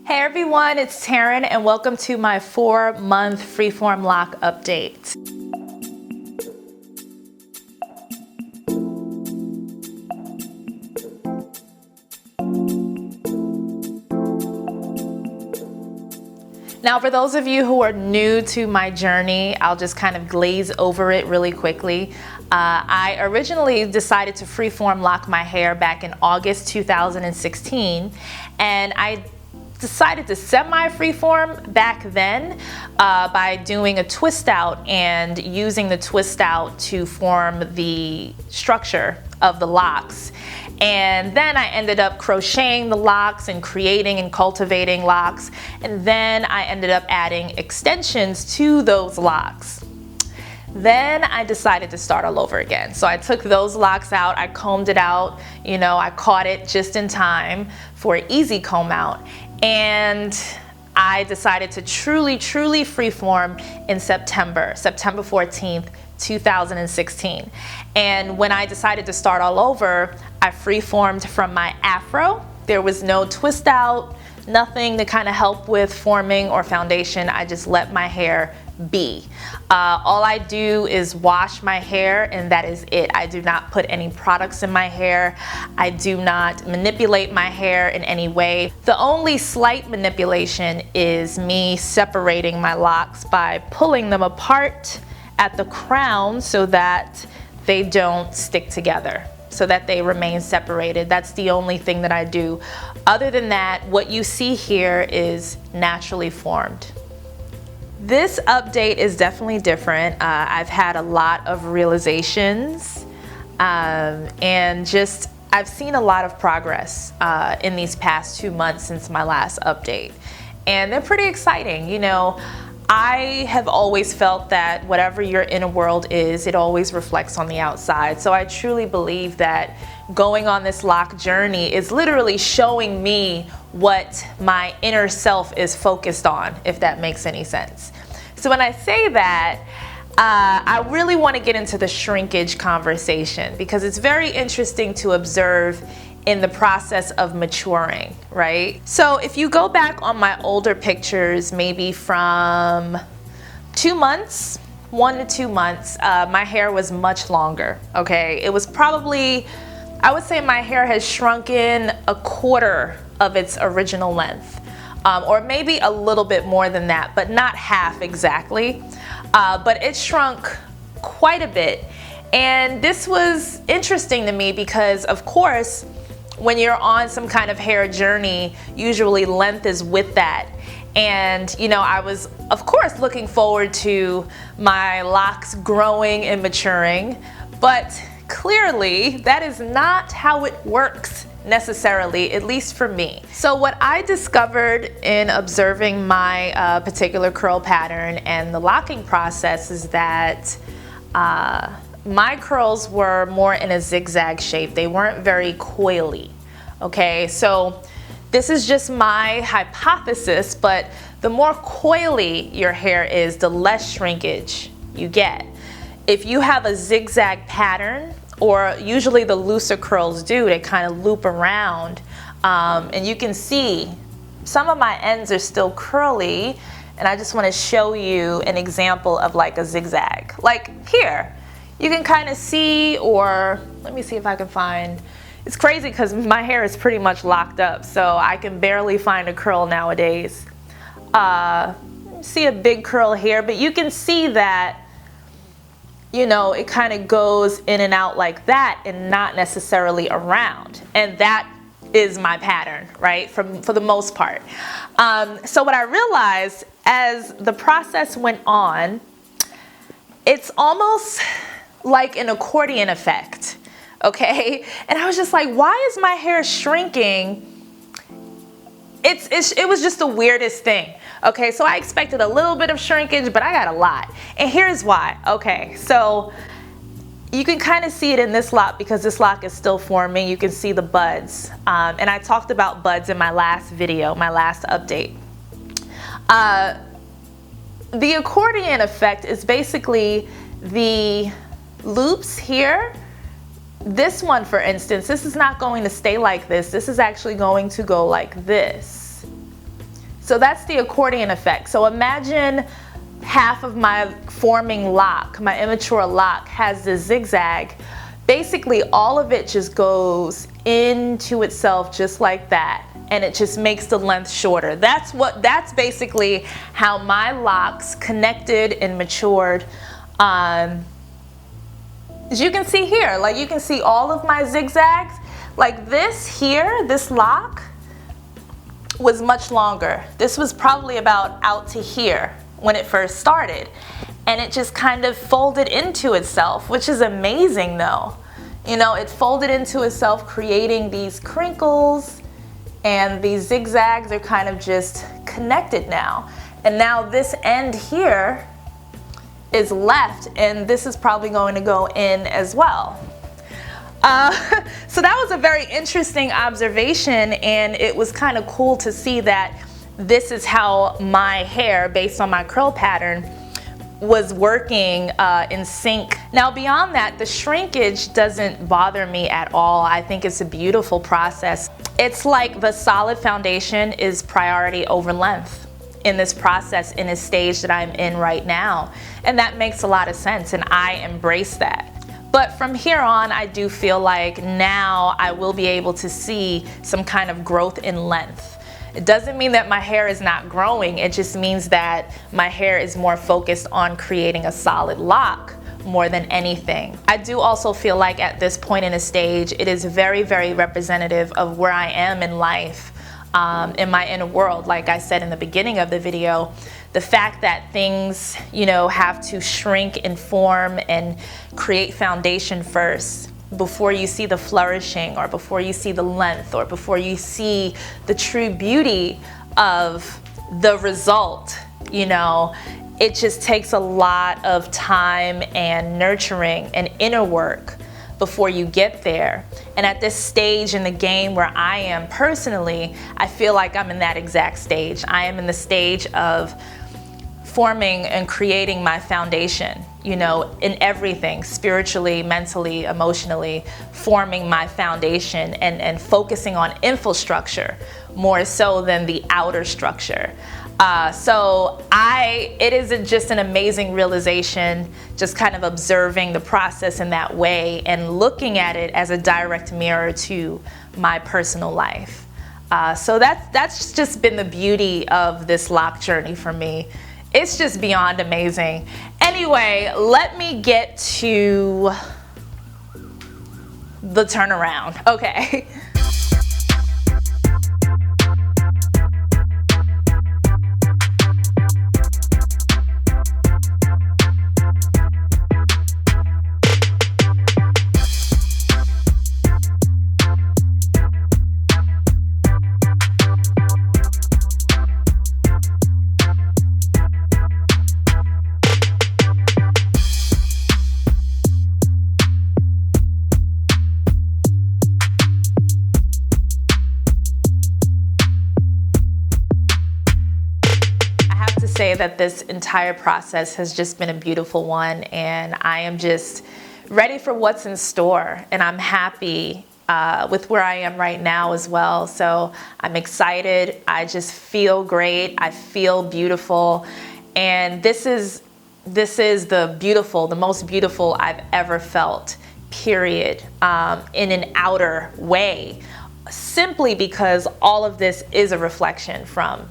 Hey everyone, it's Taryn and welcome to my 4-month Freeform lock update. Now, for those of you who are new to my journey, I'll just kind of glaze over it really quickly. I originally decided to freeform lock my hair back in August 2016, and I decided to semi-freeform back then by doing a twist out and using the twist out to form the structure of the locks. And then I ended up crocheting the locks and creating and cultivating locks. And then I ended up adding extensions to those locks. Then I decided to start all over again. So I took those locks out, I combed it out, I caught it just in time for an easy comb out. And I decided to truly freeform in September 14th, 2016. And when I decided to start all over, I freeformed from my afro. There was no twist out, nothing to kind of help with forming or foundation. I just let my hair be. All I do is wash my hair, and that is it. I do not put any products in my hair. I do not manipulate my hair in any way. The only slight manipulation is me separating my locks by pulling them apart at the crown so that they don't stick together, so that they remain separated. That's the only thing that I do. Other than that, what you see here is naturally formed. This update is definitely different. I've had a lot of realizations and I've seen a lot of progress in these past 2 months since my last update. And they're pretty exciting. I have always felt that whatever your inner world is, it always reflects on the outside. So I truly believe that going on this lock journey is literally showing me what my inner self is focused on, if that makes any sense. So when I say that, I really want to get into the shrinkage conversation because it's very interesting to observe in the process of maturing, right? So if you go back on my older pictures, maybe from 2 months, 1 to 2 months, my hair was much longer, okay? It was probably, I would say my hair has shrunken a quarter of its original length, or maybe a little bit more than that, but not half exactly. But it shrunk quite a bit. And this was interesting to me because, of course, when you're on some kind of hair journey, usually length is with that. And I was, of course, looking forward to my locks growing and maturing, but clearly that is not how it works necessarily, at least for me. So what I discovered in observing my particular curl pattern and the locking process is that my curls were more in a zigzag shape. They weren't very coily, okay? So this is just my hypothesis, but the more coily your hair is, the less shrinkage you get. If you have a zigzag pattern, or usually the looser curls do, they kind of loop around, and you can see some of my ends are still curly, and I just want to show you an example of like a zigzag. Like here, you can kind of see, or let me see if I can find, it's crazy because my hair is pretty much locked up, so I can barely find a curl nowadays. See a big curl here, but you can see that, it kind of goes in and out like that and not necessarily around. And that is my pattern, right, for the most part. So what I realized as the process went on, it's almost like an accordion effect, okay? And I was just like, why is my hair shrinking? It was just the weirdest thing. Okay, so I expected a little bit of shrinkage, but I got a lot. And here's why. Okay, so you can kind of see it in this lock because this lock is still forming. You can see the buds. And I talked about buds in my last video, my last update. The accordion effect is basically the loops here. This one, for instance, this is not going to stay like this. This is actually going to go like this. So that's the accordion effect. So imagine half of my forming lock, my immature lock, has this zigzag. Basically all of it just goes into itself just like that, and it just makes the length shorter. That's basically how my locks connected and matured. As you can see here, like you can see all of my zigzags. Like this here, this lock was much longer. This was probably about out to here when it first started, and it just kind of folded into itself, which is amazing though. You know, it folded into itself, creating these crinkles, and these zigzags are kind of just connected now. And now this end here is left, and this is probably going to go in as well. So that was a very interesting observation, and it was kind of cool to see that this is how my hair, based on my curl pattern, was working in sync. Now beyond that, the shrinkage doesn't bother me at all. I think it's a beautiful process. It's like the solid foundation is priority over length in this process, in this stage that I'm in right now. And that makes a lot of sense, and I embrace that. But from here on, I do feel like now I will be able to see some kind of growth in length. It doesn't mean that my hair is not growing, it just means that my hair is more focused on creating a solid lock more than anything. I do also feel like at this point in a stage, it is very, very representative of where I am in life, in my inner world. Like I said in the beginning of the video, the fact that things, you know, have to shrink and form and create foundation first before you see the flourishing, or before you see the length, or before you see the true beauty of the result. You know, it just takes a lot of time and nurturing and inner work before you get there. And at this stage in the game where I am personally, I feel like I'm in that exact stage. I am in the stage of forming and creating my foundation, you know, in everything, spiritually, mentally, emotionally, forming my foundation and focusing on infrastructure more so than the outer structure. So it is just an amazing realization, just kind of observing the process in that way and looking at it as a direct mirror to my personal life. So that's just been the beauty of this lock journey for me. It's just beyond amazing. Anyway, let me get to the turnaround. Okay. Say that this entire process has just been a beautiful one, and I am just ready for what's in store, and I'm happy with where I am right now as well. So I'm excited. I just feel great. I feel beautiful, and this is the most beautiful I've ever felt, period, in an outer way, simply because all of this is a reflection from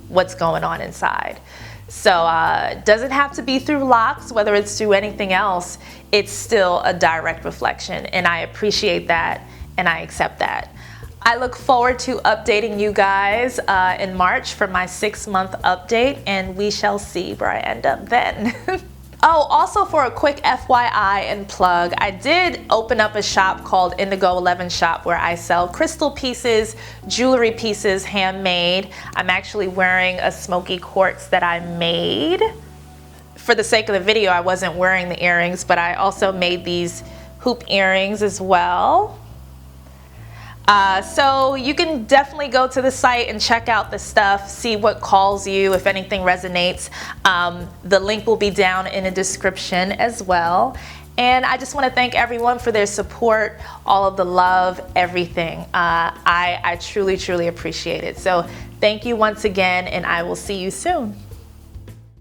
what's going on inside. So it doesn't have to be through locks, whether it's through anything else, it's still a direct reflection, and I appreciate that and I accept that. I look forward to updating you guys in March for my 6-month update, and we shall see where I end up then. Oh, also for a quick FYI and plug, I did open up a shop called Indigo 11 Shop where I sell crystal pieces, jewelry pieces, handmade. I'm actually wearing a smoky quartz that I made. For the sake of the video, I wasn't wearing the earrings, but I also made these hoop earrings as well. So you can definitely go to the site and check out the stuff, see what calls you, if anything resonates. The link will be down in the description as well. And I just want to thank everyone for their support, all of the love, everything. I truly, truly appreciate it. So thank you once again, and I will see you soon.